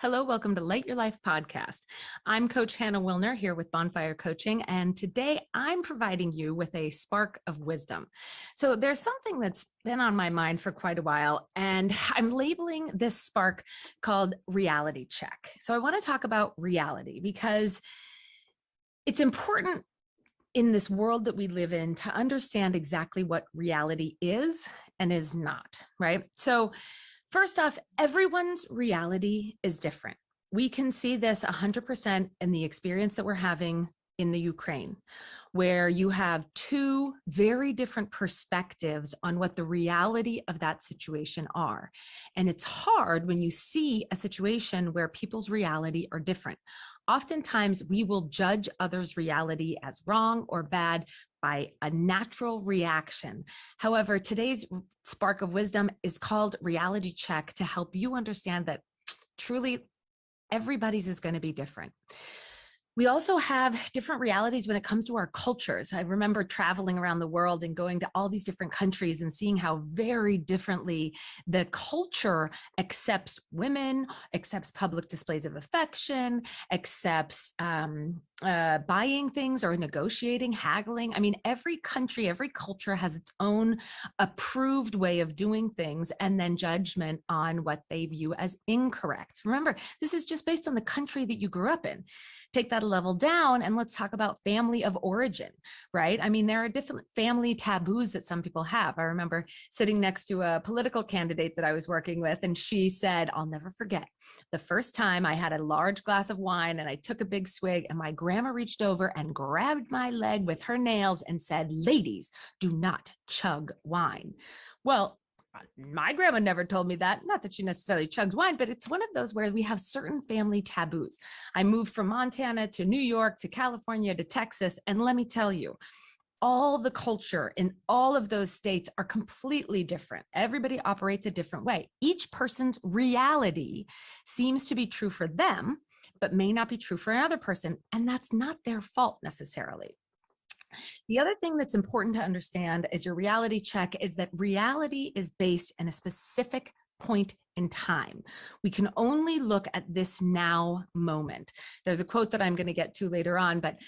Hello, welcome to Light Your Life podcast. I'm Coach Hannah Wilner here with Bonfire Coaching, and today I'm providing you with a spark of wisdom. So there's something that's been on my mind for quite a while, and I'm labeling this spark called reality check. So I want to talk about reality because it's important in this world that we live in to understand exactly what reality is and is not, right? So first off, everyone's reality is different. We can see this 100% in the experience that we're having in the Ukraine, where you have two very different perspectives on what the reality of that situation are. And it's hard when you see a situation where people's reality are different. Oftentimes, we will judge others' reality as wrong or bad by a natural reaction. However, today's spark of wisdom is called reality check to help you understand that truly everybody's is going to be different. We also have different realities when it comes to our cultures. I remember traveling around the world and going to all these different countries and seeing how very differently the culture accepts women, accepts public displays of affection, accepts buying things or negotiating, haggling. I mean, every country, every culture has its own approved way of doing things and then judgment on what they view as incorrect. Remember, this is just based on the country that you grew up in. Take that a level down and let's talk about family of origin, right? I mean, there are different family taboos that some people have. I remember sitting next to a political candidate that I was working with, and she said, I'll never forget the first time I had a large glass of wine and I took a big swig and my grandma reached over and grabbed my leg with her nails and said, ladies, do not chug wine. Well, my grandma never told me that. Not that she necessarily chugs wine, but it's one of those where we have certain family taboos. I moved from Montana to New York to California to Texas. And let me tell you, all the culture in all of those states are completely different. Everybody operates a different way. Each person's reality seems to be true for them, but may not be true for another person. And that's not their fault necessarily. The other thing that's important to understand as your reality check is that reality is based in a specific point in time. We can only look at this now moment. There's a quote that I'm going to get to later on, but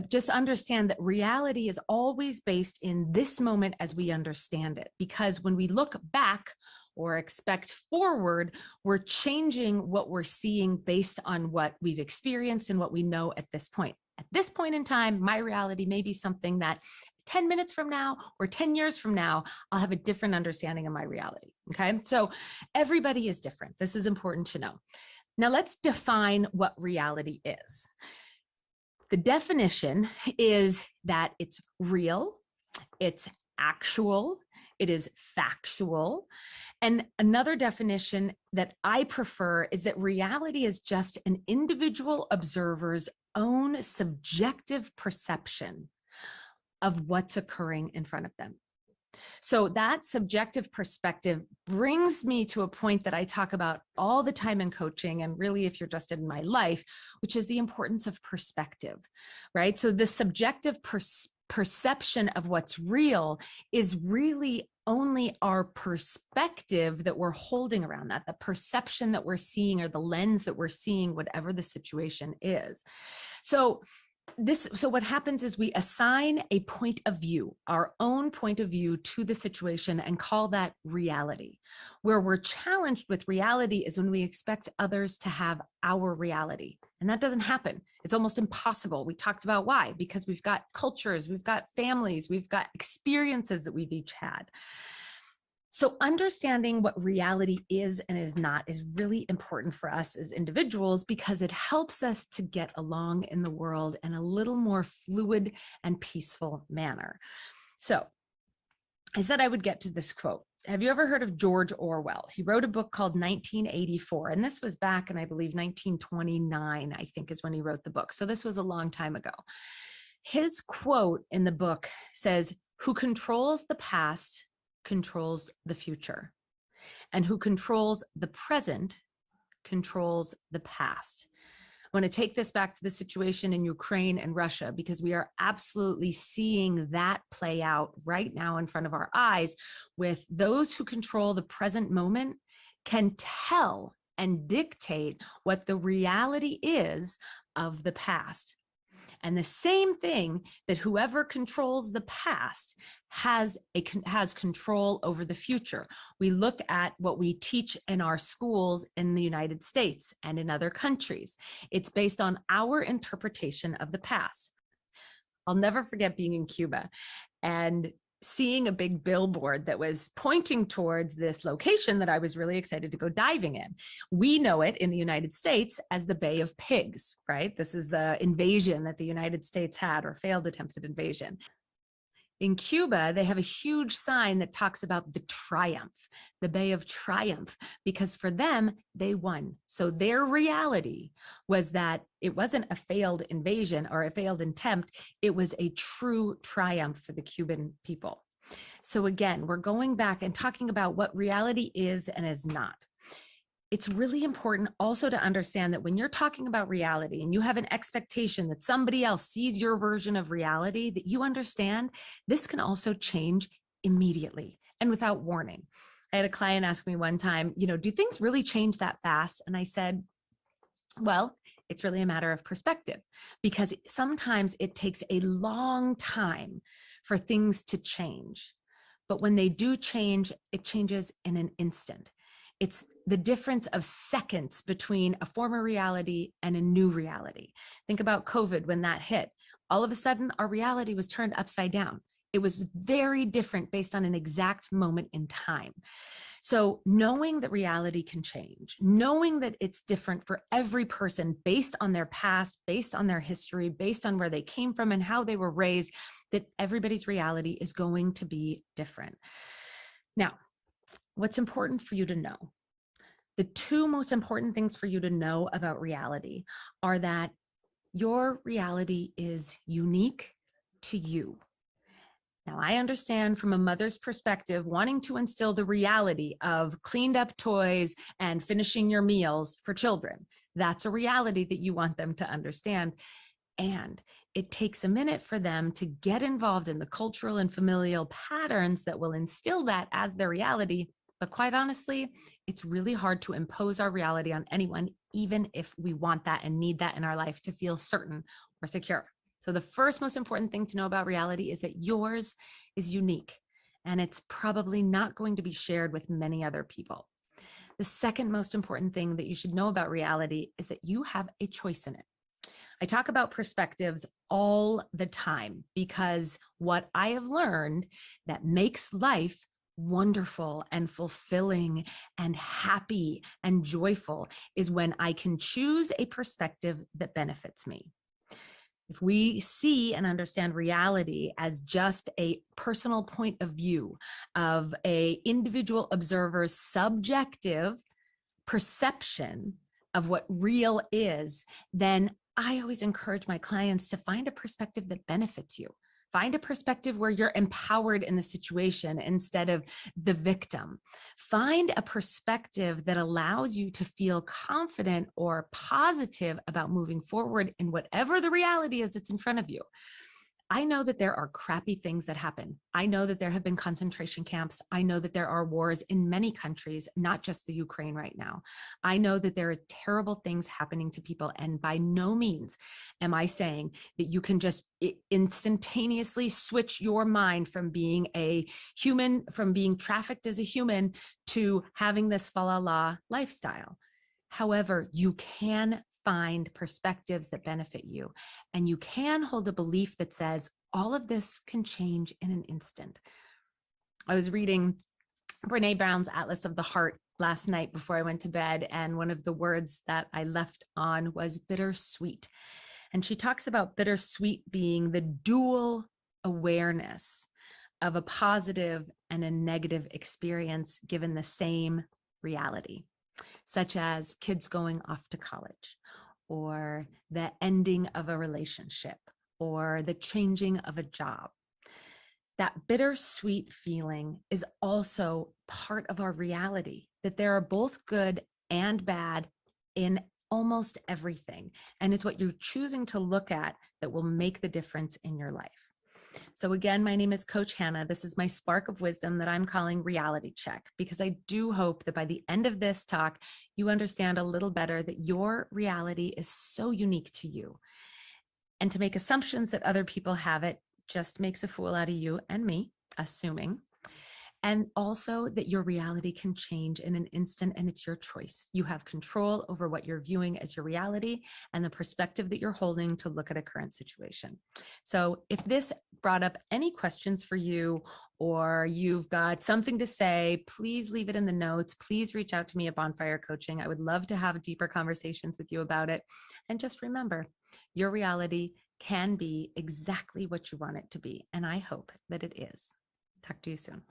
just understand that reality is always based in this moment as we understand it. Because when we look back or expect forward, we're changing what we're seeing based on what we've experienced and what we know at this point. At this point in time, my reality may be something that 10 minutes from now or 10 years from now, I'll have a different understanding of my reality. Okay. So everybody is different. This is important to know. Now let's define what reality is. The definition is that it's real, it's actual, it is factual. And another definition that I prefer is that reality is just an individual observer's own subjective perception of what's occurring in front of them. So that subjective perspective brings me to a point that I talk about all the time in coaching, and really if you're just in my life, which is the importance of perspective, right? So the subjective perception of what's real is really only our perspective that we're holding around that, the perception that we're seeing or the lens that we're seeing, whatever the situation is. So what happens is we assign a point of view, our own point of view to the situation and call that reality. Where we're challenged with reality is when we expect others to have our reality. And that doesn't happen. It's almost impossible. We talked about why, because we've got cultures, we've got families, we've got experiences that we've each had. So understanding what reality is and is not is really important for us as individuals because it helps us to get along in the world in a little more fluid and peaceful manner. So I said I would get to this quote. Have you ever heard of George Orwell? He wrote a book called 1984, and this was back in, I believe, 1929, I think is when he wrote the book. So this was a long time ago. His quote in the book says, "Who controls the past controls the future, and who controls the present controls the past." I want to take this back to the situation in Ukraine and Russia, because we are absolutely seeing that play out right now in front of our eyes, with those who control the present moment can tell and dictate what the reality is of the past. And the same thing, that whoever controls the past has control over the future. We look at what we teach in our schools in the United States and in other countries. It's based on our interpretation of the past. I'll never forget being in Cuba and seeing a big billboard that was pointing towards this location that I was really excited to go diving in. We know it in the United States as the Bay of Pigs, right? This is the invasion that the United States had, or failed attempted invasion. In Cuba, they have a huge sign that talks about the triumph, the Bay of Triumph, because for them, they won. So their reality was that it wasn't a failed invasion or a failed attempt. It was a true triumph for the Cuban people. So again, we're going back and talking about what reality is and is not. It's really important also to understand that when you're talking about reality and you have an expectation that somebody else sees your version of reality, that you understand this can also change immediately and without warning. I had a client ask me one time, do things really change that fast? And I said, well, it's really a matter of perspective, because sometimes it takes a long time for things to change. But when they do change, it changes in an instant. It's the difference of seconds between a former reality and a new reality. Think about COVID when that hit. All of a sudden, our reality was turned upside down. It was very different based on an exact moment in time. So knowing that reality can change, knowing that it's different for every person based on their past, based on their history, based on where they came from and how they were raised, that everybody's reality is going to be different. Now, what's important for you to know? The two most important things for you to know about reality are that your reality is unique to you. Now, I understand from a mother's perspective, wanting to instill the reality of cleaned up toys and finishing your meals for children. That's a reality that you want them to understand. And it takes a minute for them to get involved in the cultural and familial patterns that will instill that as their reality. But quite honestly, it's really hard to impose our reality on anyone, even if we want that and need that in our life to feel certain or secure. So the first most important thing to know about reality is that yours is unique, and it's probably not going to be shared with many other people. The second most important thing that you should know about reality is that you have a choice in it. I talk about perspectives all the time because what I have learned that makes life wonderful and fulfilling and happy and joyful is when I can choose a perspective that benefits me. If we see and understand reality as just a personal point of view of an individual observer's subjective perception of what real is, then I always encourage my clients to find a perspective that benefits you. Find a perspective where you're empowered in the situation instead of the victim. Find a perspective that allows you to feel confident or positive about moving forward in whatever the reality is that's in front of you. I know that there are crappy things that happen. I know that there have been concentration camps. I know that there are wars in many countries, not just the Ukraine right now. I know that there are terrible things happening to people. And by no means am I saying that you can just instantaneously switch your mind from being a human, from being trafficked as a human to having this fa la la lifestyle. However, you can find perspectives that benefit you. And you can hold a belief that says, all of this can change in an instant. I was reading Brene Brown's Atlas of the Heart last night before I went to bed. And one of the words that I left on was bittersweet. And she talks about bittersweet being the dual awareness of a positive and a negative experience given the same reality, such as kids going off to college, or the ending of a relationship, or the changing of a job. That bittersweet feeling is also part of our reality, that there are both good and bad in almost everything. And it's what you're choosing to look at that will make the difference in your life. So, again, my name is Coach Hannah. This is my spark of wisdom that I'm calling reality check, because I do hope that by the end of this talk, you understand a little better that your reality is so unique to you. And to make assumptions that other people have it just makes a fool out of you and me, assuming. And also that your reality can change in an instant and it's your choice. You have control over what you're viewing as your reality and the perspective that you're holding to look at a current situation. So if this brought up any questions for you, or you've got something to say, please leave it in the notes. Please reach out to me at Bonfire Coaching. I would love to have deeper conversations with you about it. And just remember, your reality can be exactly what you want it to be. And I hope that it is. Talk to you soon.